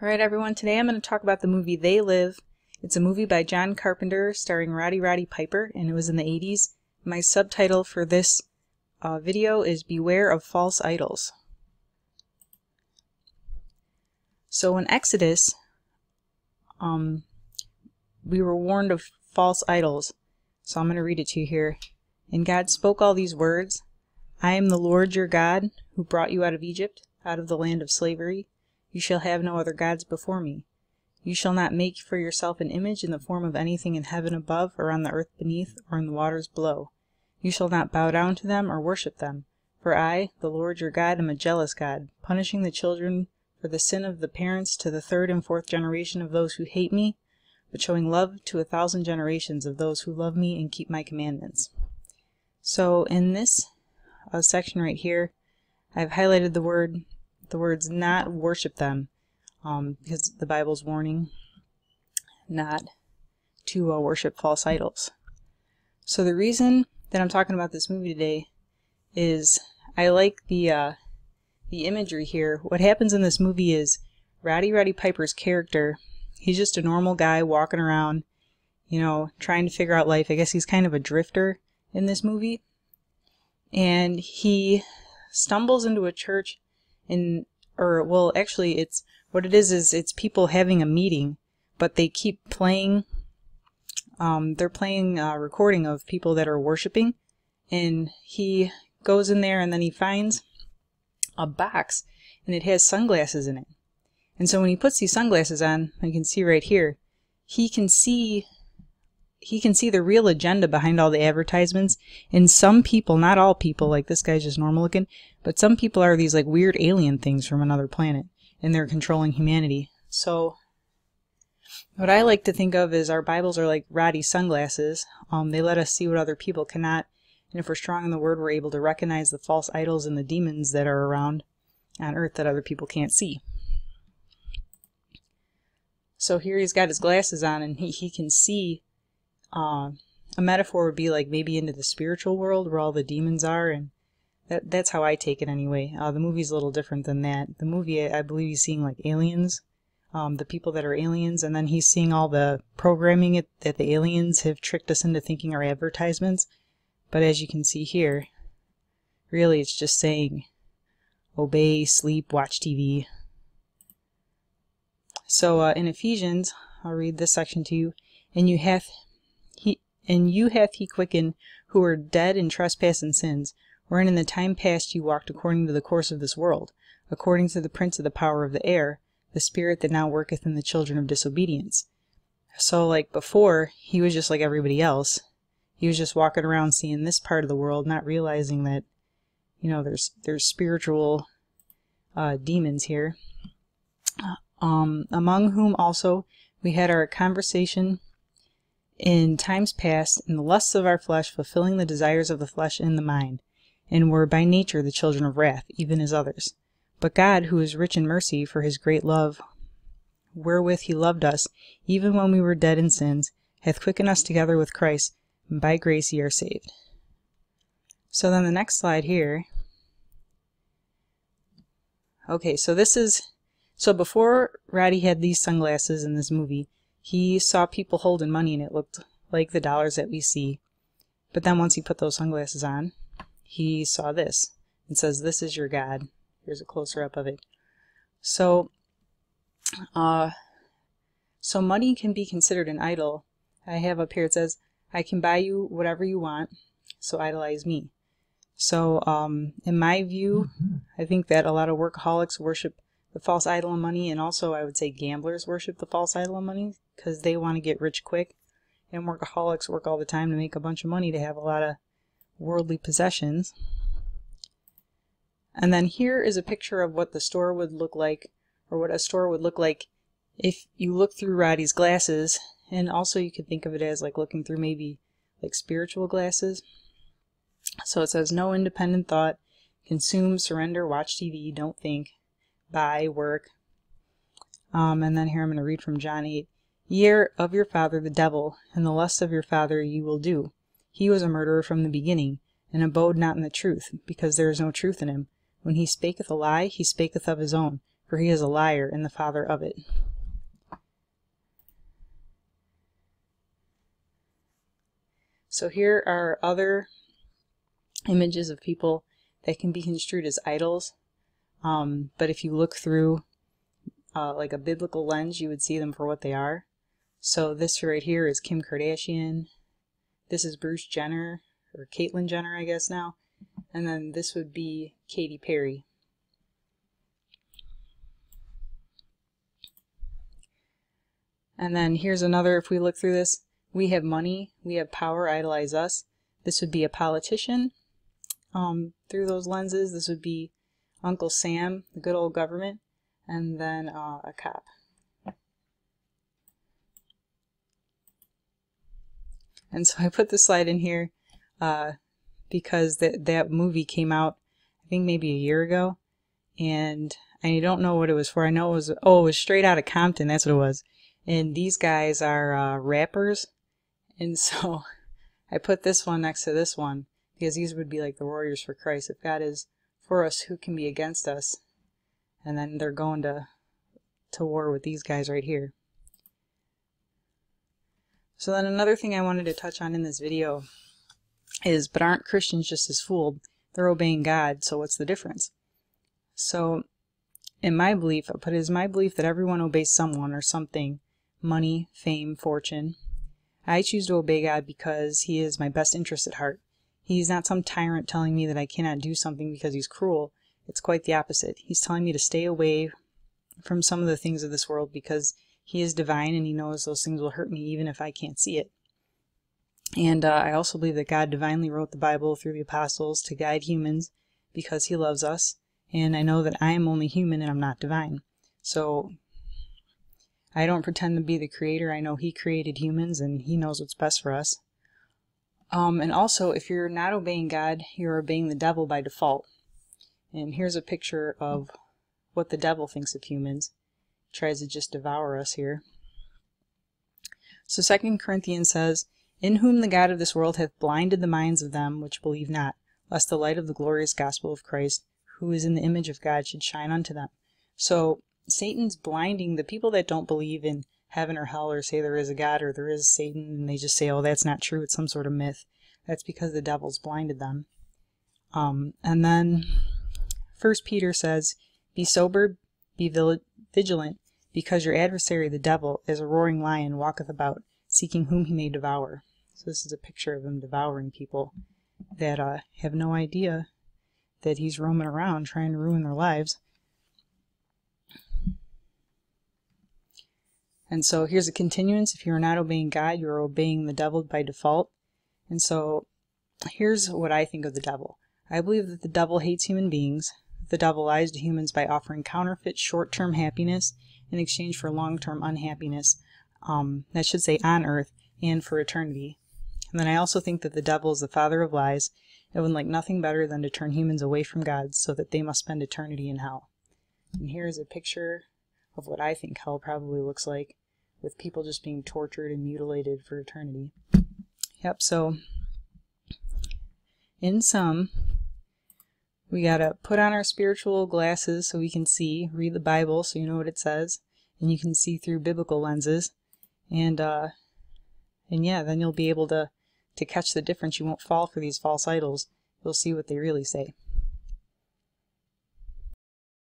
Alright everyone, today I'm going to talk about the movie They Live. It's a movie by John Carpenter starring Roddy Rowdy Piper, and it was in the 80s. My subtitle for this video is Beware of False Idols. So in Exodus, we were warned of false idols. So I'm going to read it to you here. And God spoke all these words. I am the Lord your God, who brought you out of Egypt, out of the land of slavery. You shall have no other gods before me. You shall not make for yourself an image in the form of anything in heaven above, or on the earth beneath, or in the waters below. You shall not bow down to them or worship them. For I, the Lord your God, am a jealous God, punishing the children for the sin of the parents to the third and fourth generation of those who hate me, but showing love to 1,000 generations of those who love me and keep my commandments. So in this section right here, I've highlighted the words not worship them, because the Bible's warning not to worship false idols. So the reason that I'm talking about this movie today is I like the imagery here. What happens in this movie is Roddy Piper's character, he's just a normal guy walking around, trying to figure out life. I guess he's kind of a drifter in this movie. And he stumbles into a church actually it's it's people having a meeting, but they keep playing, they're playing a recording of people that are worshiping, and he goes in there and then he finds a box and it has sunglasses in it. And so when he puts these sunglasses on, you can see right here, he can see the real agenda behind all the advertisements. And some people, not all people, like this guy's just normal looking, but some people are these like weird alien things from another planet, and they're controlling humanity. So what I like to think of is our Bibles are like Roddy's sunglasses. They let us see what other people cannot, and if we're strong in the Word, we're able to recognize the false idols and the demons that are around on earth that other people can't see. So here he's got his glasses on, and he can see. A metaphor would be like maybe into the spiritual world where all the demons are, and that's how I take it anyway. The movie's a little different than that. The movie, I believe he's seeing like aliens, the people that are aliens, and then he's seeing all the programming that the aliens have tricked us into thinking are advertisements. But as you can see here, really it's just saying obey, sleep, watch TV. So in Ephesians, I'll read this section to you. And you hath he quickened who were dead in trespass and sins, wherein in the time past you walked according to the course of this world, according to the prince of the power of the air, the spirit that now worketh in the children of disobedience. So like before, he was just like everybody else. He was just walking around seeing this part of the world, not realizing that, there's spiritual demons here. Among whom also we had our conversation in times past, in the lusts of our flesh, fulfilling the desires of the flesh and the mind, and were by nature the children of wrath, even as others. But God, who is rich in mercy, for his great love, wherewith he loved us, even when we were dead in sins, hath quickened us together with Christ, and by grace ye are saved. So then the next slide here. Okay, so before Roddy had these sunglasses in this movie, he saw people holding money and it looked like the dollars that we see. But then once he put those sunglasses on, he saw this. It says, "This is your God." Here's a closer up of it. So money can be considered an idol. I have up here, it says, "I can buy you whatever you want, so idolize me." So in my view, I think that a lot of workaholics worship the false idol of money, and also I would say gamblers worship the false idol of money because they want to get rich quick, and workaholics work all the time to make a bunch of money to have a lot of worldly possessions. And then here is a picture of what the store would look like, or what a store would look like if you look through Roddy's glasses, and also you could think of it as like looking through maybe like spiritual glasses. So it says, no independent thought, consume, surrender, watch TV, don't think, buy, work. And then here I'm going to read from John 8. Ye are of your father the devil, and the lusts of your father ye will do. He was a murderer from the beginning, and abode not in the truth, because there is no truth in him. When he spaketh a lie, he spaketh of his own, for he is a liar and the father of it. So here are other images of people that can be construed as idols, but if you look through like a biblical lens, you would see them for what they are. So this right here is Kim Kardashian. This is Bruce Jenner, or Caitlyn Jenner, I guess now. And then this would be Katy Perry. And then here's another, if we look through this, we have money, we have power, idolize us. This would be a politician. Through those lenses, this would be Uncle Sam, the good old government, and then a cop. And so I put this slide in here because that movie came out, I think maybe a year ago, and I don't know what it was for. I know it was Straight Outta Compton, that's what it was. And these guys are rappers, and so I put this one next to this one because these would be like the warriors for Christ. If God is for us, who can be against us? And then they're going to war with these guys right here. So then another thing I wanted to touch on in this video is, but aren't Christians just as fooled? They're obeying God, so what's the difference? So in my belief, I put it as my belief that everyone obeys someone or something, money, fame, fortune. I choose to obey God because he is my best interest at heart. He's not some tyrant telling me that I cannot do something because he's cruel. It's quite the opposite. He's telling me to stay away from some of the things of this world because he is divine and he knows those things will hurt me even if I can't see it. And I also believe that God divinely wrote the Bible through the apostles to guide humans because he loves us. And I know that I am only human and I'm not divine. So I don't pretend to be the creator. I know he created humans and he knows what's best for us. And also, if you're not obeying God, you're obeying the devil by default. And here's a picture of what the devil thinks of humans. He tries to just devour us here. So 2 Corinthians says, "In whom the God of this world hath blinded the minds of them which believe not, lest the light of the glorious gospel of Christ, who is in the image of God, should shine unto them." So Satan's blinding the people that don't believe in heaven or hell, or say there is a God or there is Satan, and they just say, oh, that's not true, it's some sort of myth. That's because the devil's blinded them. And then 1 Peter says, "Be sober, be vigilant, because your adversary the devil, as a roaring lion, walketh about, seeking whom he may devour." So this is a picture of him devouring people that have no idea that he's roaming around trying to ruin their lives. And so here's a continuance. If you're not obeying God, you're obeying the devil by default. And so here's what I think of the devil. I believe that the devil hates human beings. The devil lies to humans by offering counterfeit short-term happiness in exchange for long-term unhappiness, that should say on earth and for eternity. And then I also think that the devil is the father of lies and would like nothing better than to turn humans away from God so that they must spend eternity in hell. And here's a picture of what I think hell probably looks like, with people just being tortured and mutilated for eternity. Yep, so in sum, we gotta put on our spiritual glasses so we can see, read the Bible so you know what it says, and you can see through biblical lenses, and yeah, then you'll be able to catch the difference. You won't fall for these false idols. You'll see what they really say.